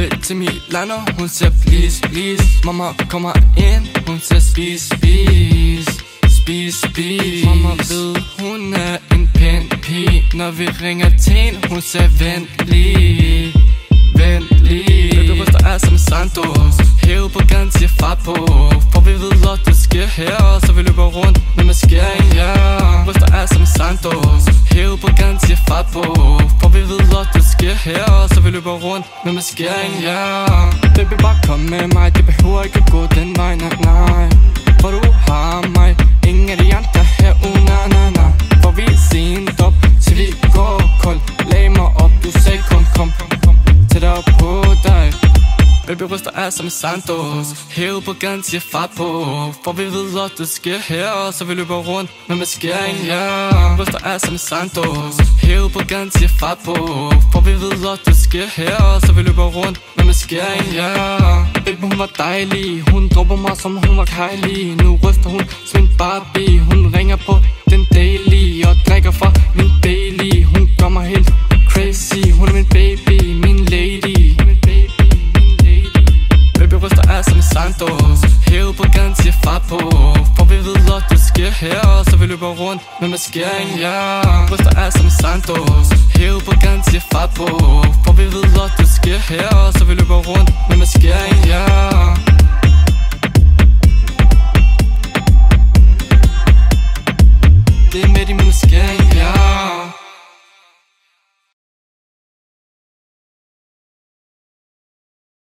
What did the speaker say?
vil til Milano, hun siger please, please. Mamma kommer ind, hun siger spis, spis, spis, spis. Mamma ved, hun er en pæn pige. Når vi ringer til hende, hun siger vent lige, vent lige. Baby ryster af som Santos, hæve på gaden, siger fart på. For vi ved, at det sker her, så vi løber rundt med maskering, ja. Ryster af som Santos, hæve på gaden, siger fart på. For vi ved, at det sker her, så vi løber rundt med maskering, ja. Baby, bare kom med mig, det behøver ikke at gå den vej, nej, nej. For du har mig, ingen af de andre her, na, na. For vi er sent op, til vi går kold. Lag mig op, du sagde kom tættere på dig. Baby ryster af som Santos, hæve på gaden, siger fart på. For vi ved, at det sker her, så vi løber rundt med maskering, ja. Ryster af som Santos, hæve på gaden, siger fart på. For vi ved, at det sker her, så vi løber rundt med maskering, ja. Baby hun var dejlig, hun dropper mig som hun var Kylie. Nu ryster hun som en Barbie, hun ringer på den daily og drikker fra min Bailey. Hun gør mig helt crazy, hun er min baby, min lady. Baby ryster af som Santos, hæve på gaden, siger fart på. For vi ved, at det sker her, så vi løber rundt med maskering, ja. Ryster af som Santos, hæve på gaden, siger fart på. For vi ved, at det sker her, så vi løber rundt med maskering, ja.